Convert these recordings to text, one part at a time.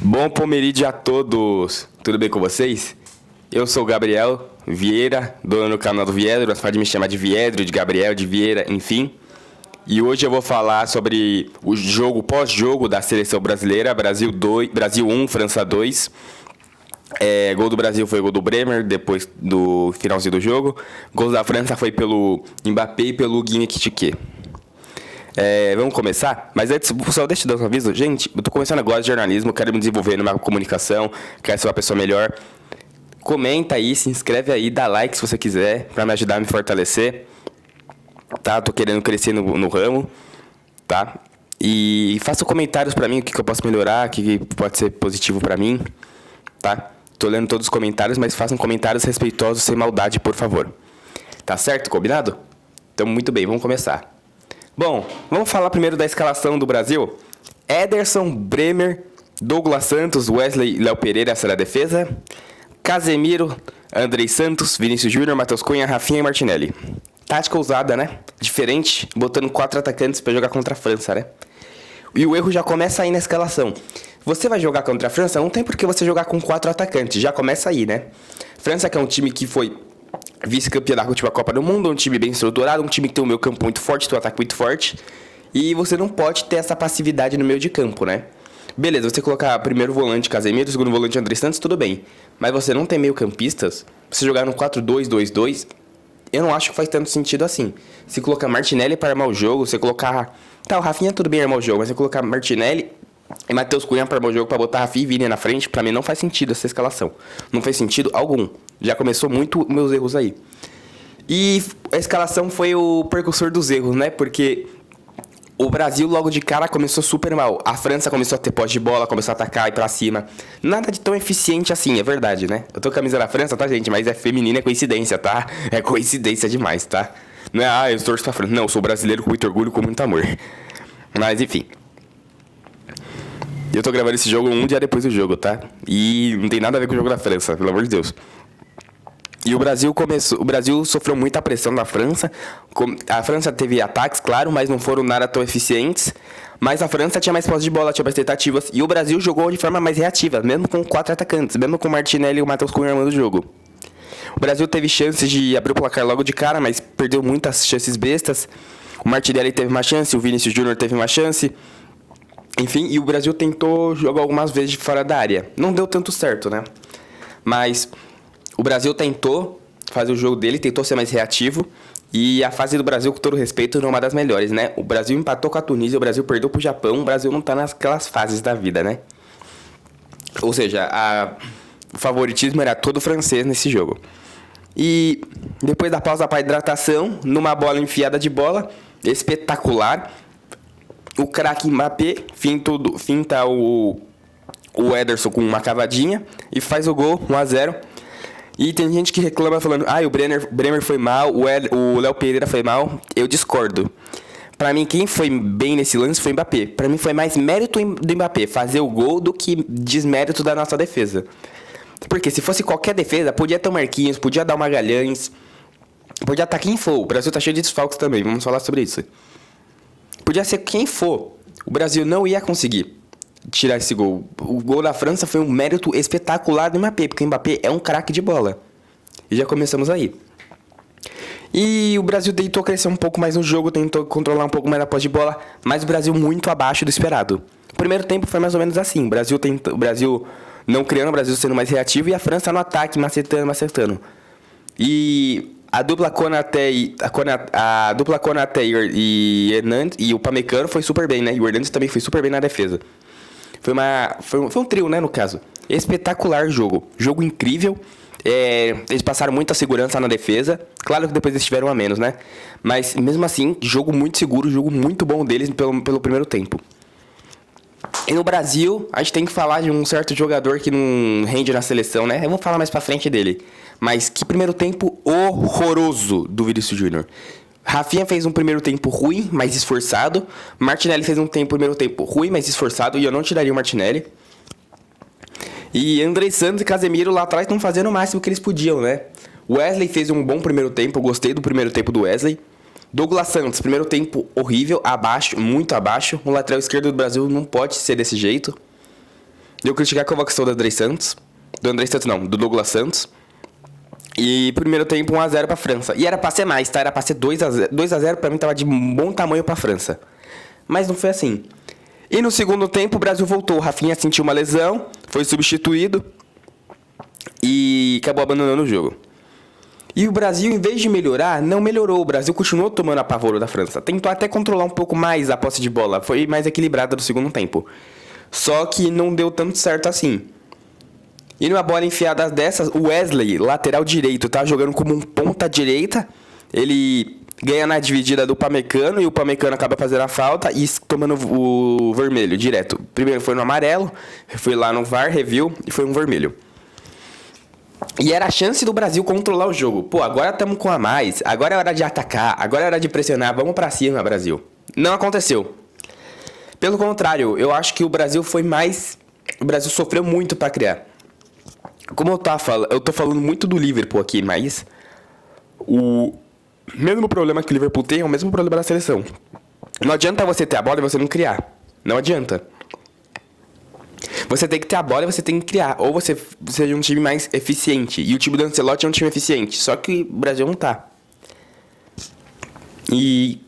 Bom pomerídio a todos! Tudo bem com vocês? Eu sou o Gabriel Vieira, dono do canal do Viedro, mas pode me chamar de Viedro, de Gabriel, de Vieira, enfim. E hoje eu vou falar sobre o jogo pós-jogo da seleção brasileira, Brasil 1, França 2. Gol do Brasil foi gol do Bremer, depois do finalzinho do jogo. Gol da França foi pelo Mbappé e pelo Guigui Ekitike. Vamos começar? Mas antes, só deixa eu dar um aviso. Gente, eu tô começando agora de jornalismo, quero me desenvolver numa comunicação, quero ser uma pessoa melhor. Comenta aí, se inscreve aí, dá like se você quiser, pra me ajudar a me fortalecer. Tá? Tô querendo crescer no ramo, tá? E faça comentários pra mim, o que eu posso melhorar, o que pode ser positivo pra mim, tá? Tô lendo todos os comentários, mas façam comentários respeitosos, sem maldade, por favor. Tá certo? Combinado? Então, muito bem, vamos começar. Bom, vamos falar primeiro da escalação do Brasil. Ederson, Bremer, Douglas Santos, Wesley e Léo Pereira, essa era a defesa. Casemiro, Andrei Santos, Vinícius Júnior, Matheus Cunha, Rafinha e Martinelli. Tática ousada, né? Diferente, botando 4 atacantes pra jogar contra a França, né? E o erro já começa aí na escalação. Você vai jogar contra a França, não tem por que você jogar com 4 atacantes, já começa aí, né? França, que é um time que foi vice-campeã da última Copa do Mundo, um time bem estruturado, um time que tem um meio campo muito forte, tem um ataque muito forte. E você não pode ter essa passividade no meio de campo, né? Beleza, você colocar primeiro volante Casemiro, segundo volante André Santos, tudo bem. Mas você não tem meio campistas, você jogar no 4-2-2-2, eu não acho que faz tanto sentido assim. Se colocar Martinelli para armar o jogo, você colocar... Tá, o Rafinha tudo bem armar o jogo, mas você colocar Martinelli e Matheus Cunha para armar o jogo pra botar Rafinha e Vini na frente, pra mim não faz sentido essa escalação. Não faz sentido algum. Já começou muito meus erros aí. E a escalação foi o precursor dos erros, né? Porque o Brasil logo de cara começou super mal. A França começou a ter posse de bola, começou a atacar e pra cima. Nada de tão eficiente assim, é verdade, né? Eu tô com a camisa da França, tá, gente? Mas é feminina, é coincidência, tá? É coincidência demais, tá? Não é, eu torço pra França. Não, eu sou brasileiro com muito orgulho, com muito amor. Mas, enfim. Eu tô gravando esse jogo um dia depois do jogo, tá? E não tem nada a ver com o jogo da França, pelo amor de Deus. E o Brasil sofreu muita pressão da França. A França teve ataques, claro, mas não foram nada tão eficientes. Mas a França tinha mais posse de bola, tinha mais tentativas. E o Brasil jogou de forma mais reativa, mesmo com 4 atacantes, mesmo com o Martinelli e o Matheus Cunha armando o jogo. O Brasil teve chances de abrir o placar logo de cara, mas perdeu muitas chances bestas. O Martinelli teve uma chance, o Vinícius Júnior teve uma chance. Enfim, e o Brasil tentou jogar algumas vezes de fora da área. Não deu tanto certo, né? Mas o Brasil tentou fazer o jogo dele, tentou ser mais reativo. E a fase do Brasil, com todo respeito, não é uma das melhores, né? O Brasil empatou com a Tunísia, o Brasil perdeu pro Japão. O Brasil não tá naquelas fases da vida, né? Ou seja, o favoritismo era todo francês nesse jogo. E depois da pausa para hidratação, numa bola enfiada de bola, espetacular, o craque Mbappé finta o Ederson com uma cavadinha e faz o gol, 1-0. E tem gente que reclama falando, o Bremer foi mal, o Léo Pereira foi mal. Eu discordo. Pra mim, quem foi bem nesse lance foi o Mbappé. Pra mim, foi mais mérito do Mbappé fazer o gol do que desmérito da nossa defesa. Porque se fosse qualquer defesa, podia ter o Marquinhos, podia dar o Magalhães, podia estar quem for. O Brasil tá cheio de desfalques também, vamos falar sobre isso. Podia ser quem for. O Brasil não ia conseguir tirar esse gol. O gol da França foi um mérito espetacular do Mbappé, porque o Mbappé é um craque de bola. E já começamos aí. E o Brasil tentou crescer um pouco mais no jogo, tentou controlar um pouco mais a posse de bola, mas o Brasil muito abaixo do esperado. O primeiro tempo foi mais ou menos assim. O Brasil não criando, o Brasil sendo mais reativo e a França no ataque, macetando. E a dupla Konaté e Hernandes e o Pamecano foi super bem, né? E o Hernandes também foi super bem na defesa. Foi um trio, né, no caso. Espetacular jogo. Jogo incrível. Eles passaram muita segurança na defesa. Claro que depois eles tiveram a menos, né? Mas mesmo assim, jogo muito seguro, jogo muito bom deles pelo primeiro tempo. E no Brasil, a gente tem que falar de um certo jogador que não rende na seleção, né? Eu vou falar mais pra frente dele. Mas que primeiro tempo horroroso do Vinícius Júnior. Rafinha fez um primeiro tempo ruim, mas esforçado. Martinelli fez um primeiro tempo ruim, mas esforçado. E eu não tiraria o Martinelli. E Andrei Santos e Casemiro lá atrás estão fazendo o máximo que eles podiam, né? Wesley fez um bom primeiro tempo. Eu gostei do primeiro tempo do Wesley. Douglas Santos, primeiro tempo horrível, abaixo, muito abaixo. O lateral esquerdo do Brasil não pode ser desse jeito. Eu critiquei a convocação do Andrés Santos. Do Douglas Santos. E primeiro tempo 1x0 pra França. E era pra ser mais, tá? Era pra ser 2x0. 2x0 pra mim tava de bom tamanho pra França. Mas não foi assim. E no segundo tempo o Brasil voltou. O Rafinha sentiu uma lesão, foi substituído e acabou abandonando o jogo. E o Brasil, em vez de melhorar, não melhorou. O Brasil continuou tomando apavoro da França. Tentou até controlar um pouco mais a posse de bola. Foi mais equilibrada no segundo tempo. Só que não deu tanto certo assim. E numa bola enfiada dessas, o Wesley, lateral direito, tá jogando como um ponta direita. Ele ganha na dividida do Upamecano e o Upamecano acaba fazendo a falta e tomando o vermelho direto. Primeiro foi no amarelo, foi lá no VAR, review e foi um vermelho. E era a chance do Brasil controlar o jogo. Pô, agora estamos com a mais, agora é hora de atacar, agora é hora de pressionar, vamos pra cima, Brasil. Não aconteceu. Pelo contrário, eu acho que o Brasil foi mais... O Brasil sofreu muito pra criar. Como eu tô falando muito do Liverpool aqui, mas o mesmo problema que o Liverpool tem é o mesmo problema da seleção. Não adianta você ter a bola e você não criar. Não adianta. Você tem que ter a bola e você tem que criar. Ou você seja um time mais eficiente. E o time do Ancelotti é um time eficiente. Só que o Brasil não tá. E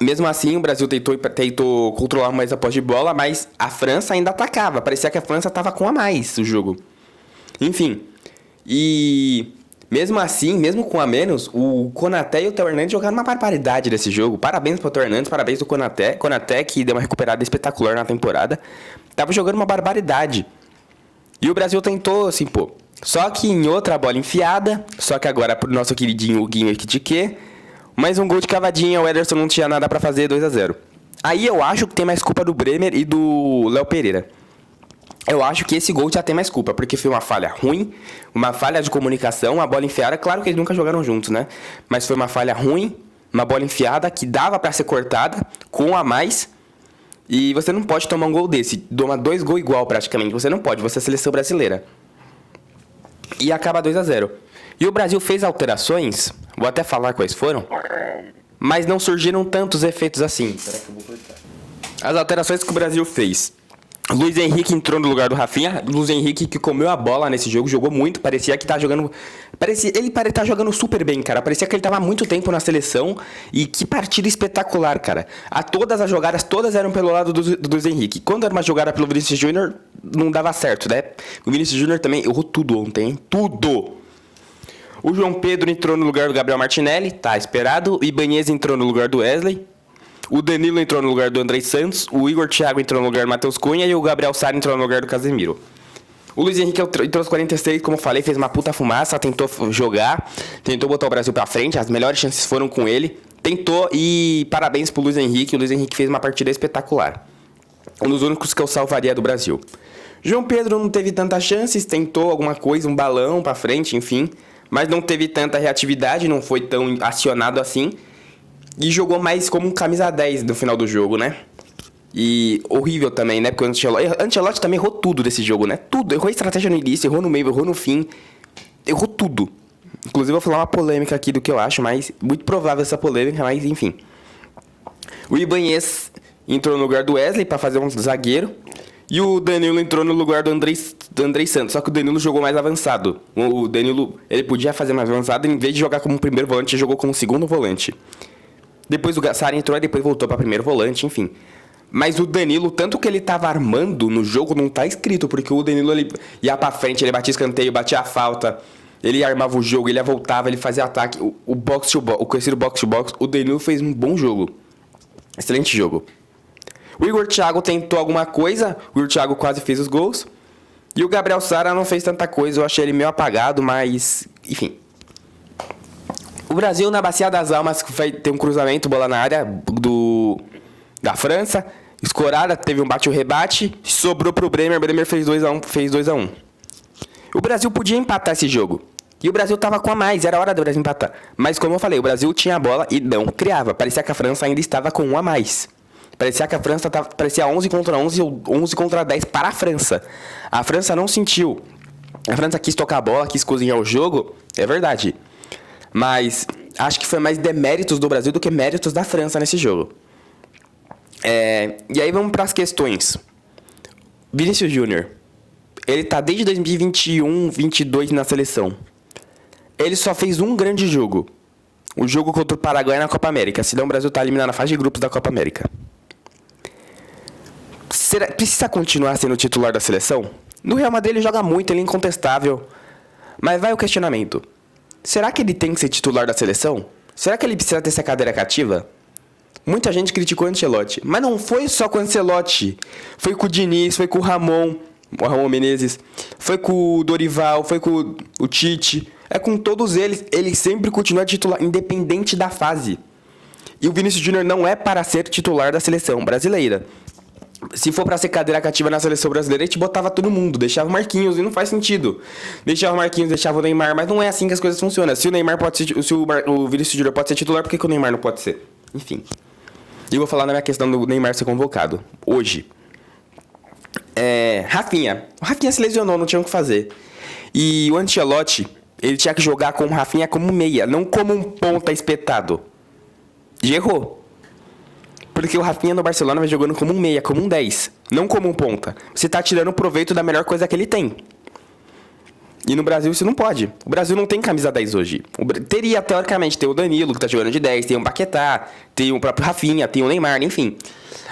mesmo assim, o Brasil tentou controlar mais a posse de bola, mas a França ainda atacava. Parecia que a França tava com a mais o jogo. Enfim, e mesmo assim, mesmo com a menos, o Konaté e o Theo Hernandes jogaram uma barbaridade nesse jogo. Parabéns pro Theo Hernandes, parabéns pro Konaté. Konaté, que deu uma recuperada espetacular na temporada, tava jogando uma barbaridade. E o Brasil tentou, assim, pô. Só que em outra bola enfiada, só que agora pro nosso queridinho Huguinho Ekitike, mais um gol de cavadinha, o Ederson não tinha nada pra fazer, 2x0. Aí eu acho que tem mais culpa do Bremer e do Léo Pereira. Eu acho que esse gol já tem mais culpa, porque foi uma falha ruim, uma falha de comunicação, uma bola enfiada. Claro que eles nunca jogaram juntos, né? Mas foi uma falha ruim, uma bola enfiada que dava pra ser cortada, com a mais. E você não pode tomar um gol desse, tomar 2 gols igual praticamente. Você não pode, você é a seleção brasileira. E acaba 2x0. E o Brasil fez alterações, vou até falar quais foram, mas não surgiram tantos efeitos assim. As alterações que o Brasil fez: Luiz Henrique entrou no lugar do Rafinha. Luiz Henrique, que comeu a bola nesse jogo, jogou muito, parecia que tá jogando... Ele tá jogando super bem, cara. Parecia que ele tava há muito tempo na seleção. E que partida espetacular, cara. Todas as jogadas, todas eram pelo lado do Luiz Henrique. Quando era uma jogada pelo Vinícius Júnior, não dava certo, né? O Vinícius Júnior também errou tudo ontem, hein? Tudo! O João Pedro entrou no lugar do Gabriel Martinelli, tá esperado. O Ibanez entrou no lugar do Wesley. O Danilo entrou no lugar do Andrés Santos, o Igor Thiago entrou no lugar do Matheus Cunha e o Gabriel Sara entrou no lugar do Casemiro. O Luiz Henrique entrou aos 46, como eu falei, fez uma puta fumaça, tentou jogar, tentou botar o Brasil pra frente, as melhores chances foram com ele. Tentou e parabéns pro Luiz Henrique, o Luiz Henrique fez uma partida espetacular. Um dos únicos que eu salvaria do Brasil. João Pedro não teve tantas chances, tentou alguma coisa, um balão pra frente, enfim, mas não teve tanta reatividade, não foi tão acionado assim. E jogou mais como um camisa 10 no final do jogo, né? E horrível também, né? Porque o Ancelotti também errou tudo desse jogo, né? Tudo. Errou a estratégia no início, errou no meio, errou no fim. Errou tudo. Inclusive, eu vou falar uma polêmica aqui do que eu acho, mas muito provável essa polêmica, mas enfim. O Ibanez entrou no lugar do Wesley pra fazer um zagueiro. E o Danilo entrou no lugar do Andrés Santos. Só que o Danilo jogou mais avançado. O Danilo, ele podia fazer mais avançado. Em vez de jogar como primeiro volante, ele jogou como segundo volante. Depois o Sara entrou e depois voltou para primeiro volante, enfim. Mas o Danilo, tanto que ele tava armando no jogo, não tá escrito. Porque o Danilo, ele ia pra frente, ele batia escanteio, batia a falta. Ele armava o jogo, ele voltava, ele fazia ataque. O conhecido box to box, o Danilo fez um bom jogo. Excelente jogo. O Igor Thiago tentou alguma coisa, o Igor Thiago quase fez os gols. E o Gabriel Sara não fez tanta coisa, eu achei ele meio apagado, mas... Enfim. O Brasil, na Bacia das Almas, vai ter um cruzamento, bola na área da França. Escorada, teve um bate-rebate, sobrou pro Bremer, Bremer fez 2x1. O Brasil podia empatar esse jogo. E o Brasil tava com a mais, era hora do Brasil empatar. Mas como eu falei, o Brasil tinha a bola e não criava. Parecia que a França ainda estava com um a mais. Parecia que a França parecia 11 contra 11 ou 11 contra 10 para a França. A França não sentiu. A França quis tocar a bola, quis cozinhar o jogo, é verdade. Mas acho que foi mais deméritos do Brasil do que méritos da França nesse jogo. E aí vamos para as questões. Vinícius Júnior. Ele tá desde 2021, 22 na seleção. Ele só fez um grande jogo. O jogo contra o Paraguai na Copa América. Senão o Brasil tá eliminado na fase de grupos da Copa América. Precisa continuar sendo titular da seleção? No Real Madrid ele joga muito, ele é incontestável. Mas vai o questionamento. Será que ele tem que ser titular da seleção? Será que ele precisa ter essa cadeira cativa? Muita gente criticou o Ancelotti. Mas não foi só com o Ancelotti. Foi com o Diniz, foi com o Ramon Menezes. Foi com o Dorival, foi com o Tite. É com todos eles. Ele sempre continua titular, independente da fase. E o Vinícius Júnior não é para ser titular da seleção brasileira. Se for pra ser cadeira cativa na seleção brasileira, a gente botava todo mundo, deixava o Marquinhos, e não faz sentido. Deixava o Marquinhos, deixava o Neymar, mas não é assim que as coisas funcionam. Se o Neymar pode ser, se o Vinícius Júnior pode ser titular, por que o Neymar não pode ser? Enfim. E eu vou falar na minha questão do Neymar ser convocado. Hoje. Rafinha. O Rafinha se lesionou, não tinha o que fazer. E o Ancelotti, ele tinha que jogar com o Rafinha como meia, não como um ponta espetado. E errou. Porque o Rafinha no Barcelona vai jogando como um meia, como um 10, não como um ponta. Você tá tirando proveito da melhor coisa que ele tem. E no Brasil isso não pode. O Brasil não tem camisa 10 hoje. Teria, teoricamente, tem o Danilo, que tá jogando de 10, tem o Paquetá, tem o próprio Rafinha, tem o Neymar, enfim.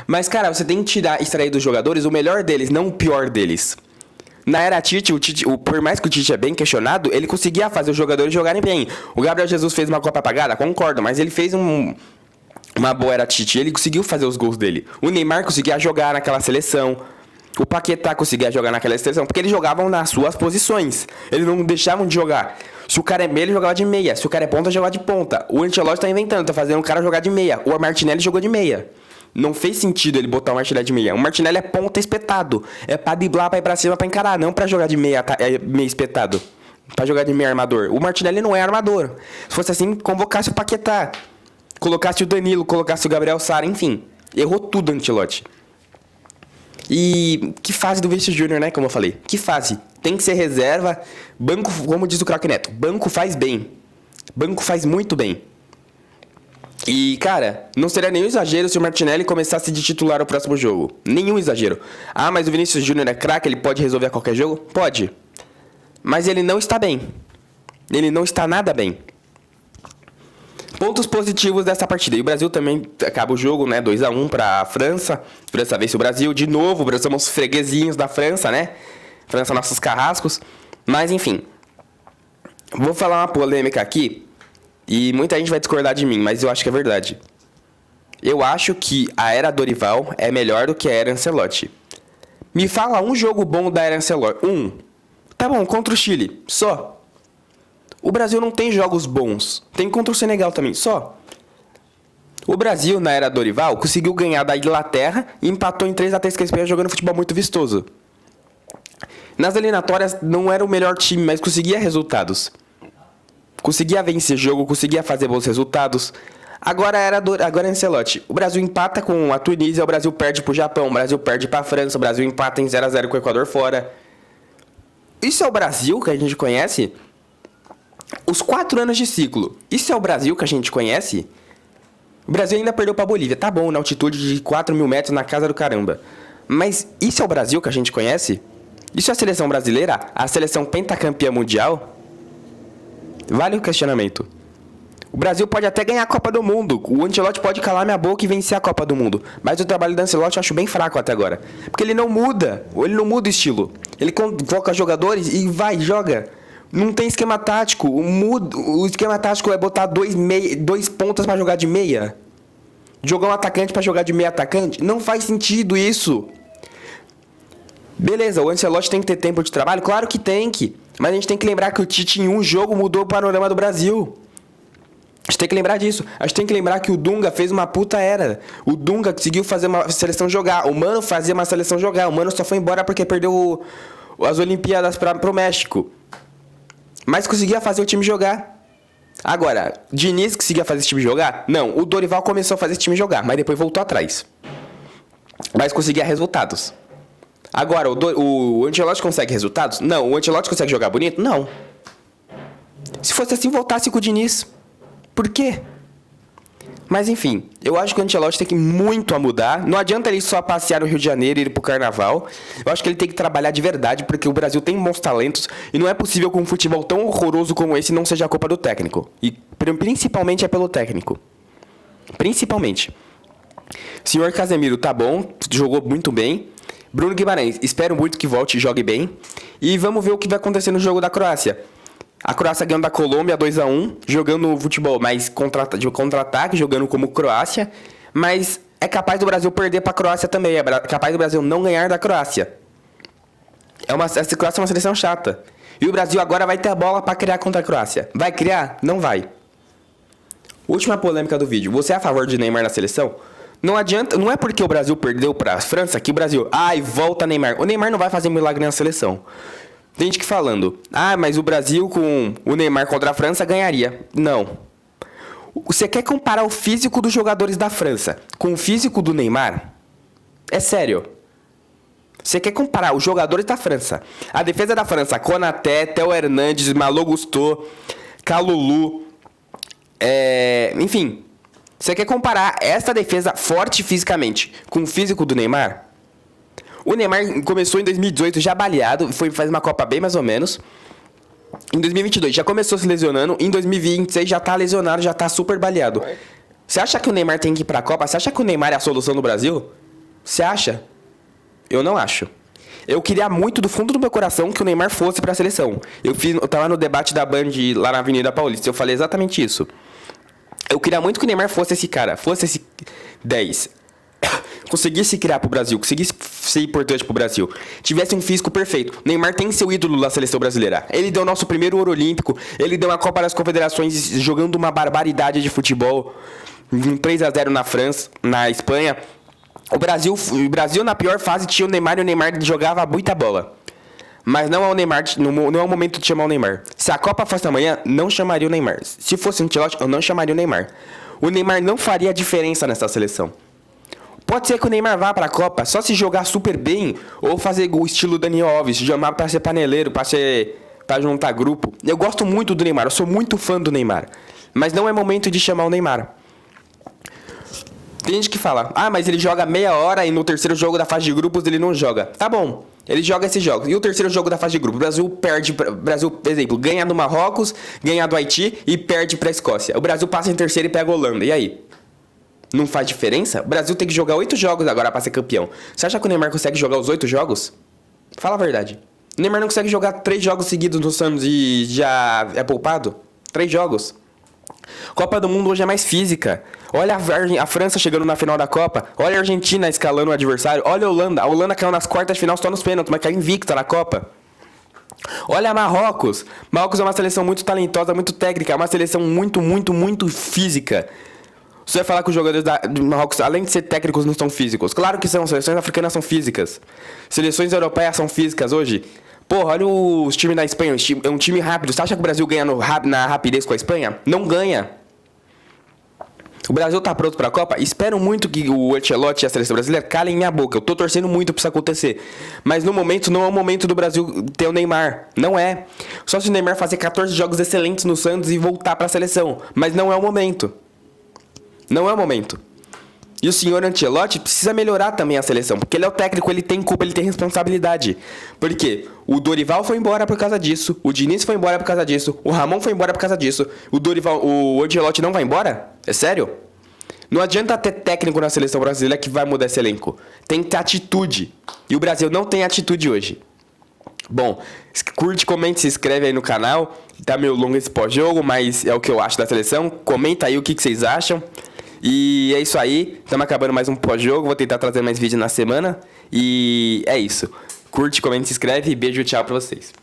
Mas, cara, você tem que extrair dos jogadores o melhor deles, não o pior deles. Na era Tite, por mais que o Tite é bem questionado, ele conseguia fazer os jogadores jogarem bem. O Gabriel Jesus fez uma Copa apagada? Concordo, mas ele fez uma boa era Tite. Ele conseguiu fazer os gols dele. O Neymar conseguia jogar naquela seleção. O Paquetá conseguia jogar naquela seleção. Porque eles jogavam nas suas posições. Eles não deixavam de jogar. Se o cara é meia, ele jogava de meia. Se o cara é ponta, jogava de ponta. O Ancelotti tá inventando, tá fazendo o cara jogar de meia. O Martinelli jogou de meia. Não fez sentido ele botar o Martinelli de meia. O Martinelli é ponta espetado. É pra driblar, pra ir pra cima, pra encarar. Não pra jogar de meia, meia espetado. Pra jogar de meia armador. O Martinelli não é armador. Se fosse assim, convocasse o Paquetá. Colocasse o Danilo, colocasse o Gabriel Sara, enfim. Errou tudo o Ancelotti. E que fase do Vinícius Júnior, né? Como eu falei. Que fase? Tem que ser reserva. Banco, como diz o craque Neto, banco faz bem. Banco faz muito bem. E, cara, não seria nenhum exagero se o Martinelli começasse de titular o próximo jogo. Nenhum exagero. Ah, mas o Vinícius Júnior é craque, ele pode resolver a qualquer jogo? Pode. Mas ele não está bem. Ele não está nada bem. Pontos positivos dessa partida. E o Brasil também acaba o jogo, né? 2-1 pra França. França vence o Brasil de novo. Somos freguesinhos da França, né? França, nossos carrascos. Mas, enfim. Vou falar uma polêmica aqui. E muita gente vai discordar de mim, mas eu acho que é verdade. Eu acho que a era Dorival é melhor do que a era Ancelotti. Me fala um jogo bom da era Ancelotti. Tá bom, contra o Chile. Só. O Brasil não tem jogos bons. Tem contra o Senegal também, só. O Brasil, na era Dorival, conseguiu ganhar da Inglaterra e empatou em 3-3 com a Espanha jogando futebol muito vistoso. Nas eliminatórias não era o melhor time, mas conseguia resultados. Conseguia vencer jogo, conseguia fazer bons resultados. Agora é Ancelotti. O Brasil empata com a Tunísia, o Brasil perde pro Japão, o Brasil perde pra França, o Brasil empata em 0-0 com o Equador fora. Isso é o Brasil que a gente conhece? Os 4 anos de ciclo. Isso é o Brasil que a gente conhece? O Brasil ainda perdeu pra Bolívia. Tá bom, na altitude de 4.000 metros na casa do caramba. Mas isso é o Brasil que a gente conhece? Isso é a seleção brasileira? A seleção pentacampeã mundial? Vale o questionamento. O Brasil pode até ganhar a Copa do Mundo. O Ancelotti pode calar minha boca e vencer a Copa do Mundo. Mas o trabalho do Ancelotti eu acho bem fraco até agora. Porque ele não muda. Ele não muda o estilo. Ele convoca jogadores e vai, joga. Não tem esquema tático. O esquema tático é botar dois pontas pra jogar de meia. Jogar um atacante pra jogar de meia atacante. Não faz sentido isso. Beleza, o Ancelotti tem que ter tempo de trabalho? Claro que tem que. Mas a gente tem que lembrar que o Tite em um jogo mudou o panorama do Brasil. A gente tem que lembrar disso. A gente tem que lembrar que o Dunga fez uma puta era. O Dunga conseguiu fazer uma seleção jogar. O Mano fazia uma seleção jogar. O Mano só foi embora porque perdeu as Olimpíadas pro México. Mas conseguia fazer o time jogar. Agora, Diniz conseguia fazer esse time jogar? Não, o Dorival começou a fazer esse time jogar, mas depois voltou atrás. Mas conseguia resultados. Agora, o Ancelotti consegue resultados? Não. O Ancelotti consegue jogar bonito? Não. Se fosse assim, voltasse com o Diniz. Por quê? Mas enfim, eu acho que o Ancelotti tem que muito a mudar. Não adianta ele só passear no Rio de Janeiro e ir pro Carnaval. Eu acho que ele tem que trabalhar de verdade, porque o Brasil tem bons talentos e não é possível que um futebol tão horroroso como esse não seja a culpa do técnico. E principalmente é pelo técnico. Principalmente. Senhor Casemiro tá bom, jogou muito bem. Bruno Guimarães, espero muito que volte e jogue bem. E vamos ver o que vai acontecer no jogo da Croácia. A Croácia ganhando da Colômbia 2-1, jogando futebol mais de contra-ataque, jogando como Croácia. Mas é capaz do Brasil perder para a Croácia também. É capaz do Brasil não ganhar da Croácia. Essa Croácia é uma seleção chata. E o Brasil agora vai ter a bola para criar contra a Croácia. Vai criar? Não vai. Última polêmica do vídeo. Você é a favor de Neymar na seleção? Não adianta, não é porque o Brasil perdeu para a França que o Brasil... volta Neymar. O Neymar não vai fazer milagre na seleção. Tem gente que falando, mas o Brasil com o Neymar contra a França ganharia. Não. Você quer comparar o físico dos jogadores da França com o físico do Neymar? É sério. Você quer comparar os jogadores da França? A defesa da França, Konaté, Théo Hernandes, Malo Gusto, Kalulu, enfim. Você quer comparar essa defesa forte fisicamente com o físico do Neymar? O Neymar começou em 2018 já baleado, faz uma Copa bem mais ou menos. Em 2022 já começou se lesionando, em 2026 já tá lesionado, já tá super baleado. Você acha que o Neymar tem que ir pra Copa? Você acha que o Neymar é a solução do Brasil? Você acha? Eu não acho. Eu queria muito do fundo do meu coração que o Neymar fosse pra seleção. Eu tava no debate da Band lá na Avenida Paulista, eu falei exatamente isso. Eu queria muito que o Neymar fosse esse cara, fosse esse 10. Conseguisse criar pro Brasil, conseguisse ser importante pro Brasil, tivesse um físico perfeito. Neymar tem seu ídolo na seleção brasileira. Ele deu nosso primeiro ouro olímpico, ele deu a Copa das Confederações jogando uma barbaridade de futebol, um 3-0 na França, na Espanha. O Brasil na pior fase tinha o Neymar e o Neymar jogava muita bola. Mas não é o Neymar, não é o momento de chamar o Neymar. Se a Copa fosse amanhã, não chamaria o Neymar. Se fosse um Ancelotti, eu não chamaria o Neymar. O Neymar não faria diferença nessa seleção. Pode ser que o Neymar vá pra Copa só se jogar super bem ou fazer o estilo Daniel Alves, chamar pra ser paneleiro, pra juntar grupo. Eu gosto muito do Neymar, eu sou muito fã do Neymar. Mas não é momento de chamar o Neymar. Tem gente que fala, mas ele joga meia hora e no terceiro jogo da fase de grupos ele não joga. Tá bom, ele joga esses jogos. E o terceiro jogo da fase de grupos? O Brasil perde, por exemplo, ganha do Marrocos, ganha do Haiti e perde pra Escócia. O Brasil passa em terceiro e pega a Holanda. E aí? Não faz diferença? O Brasil tem que jogar 8 jogos agora pra ser campeão. Você acha que o Neymar consegue jogar os 8 jogos? Fala a verdade. O Neymar não consegue jogar 3 jogos seguidos no Santos e já é poupado? 3 jogos. Copa do Mundo hoje é mais física. Olha a França chegando na final da Copa. Olha a Argentina escalando o adversário. Olha a Holanda. A Holanda caiu nas quartas de final só nos pênaltis, mas caiu invicta na Copa. Olha Marrocos. Marrocos é uma seleção muito talentosa, muito técnica. É uma seleção muito, muito, muito física. Você vai falar que os jogadores de Marrocos, além de ser técnicos, não são físicos. Claro que são. Seleções africanas são físicas. Seleções europeias são físicas hoje. Porra, olha os times da Espanha. É um time rápido. Você acha que o Brasil ganha na rapidez com a Espanha? Não ganha. O Brasil tá pronto pra Copa? Espero muito que o Ancelotti e a seleção brasileira calem minha boca. Eu tô torcendo muito pra isso acontecer. Mas no momento, não é o momento do Brasil ter o Neymar. Não é. Só se o Neymar fazer 14 jogos excelentes no Santos e voltar pra seleção. Mas não é o momento. Não é o momento. E o senhor Ancelotti precisa melhorar também a seleção. Porque ele é o técnico, ele tem culpa, ele tem responsabilidade. Porque o Dorival foi embora por causa disso. O Diniz foi embora por causa disso. O Ramon foi embora por causa disso. O Ancelotti não vai embora? É sério? Não adianta ter técnico na seleção brasileira que vai mudar esse elenco. Tem que ter atitude. E o Brasil não tem atitude hoje. Bom, curte, comente, se inscreve aí no canal. Tá meio longo esse pós-jogo, mas é o que eu acho da seleção. Comenta aí o que vocês acham. E é isso aí, estamos acabando mais um pós-jogo, vou tentar trazer mais vídeo na semana. E é isso. Curte, comenta, se inscreve e beijo, tchau pra vocês.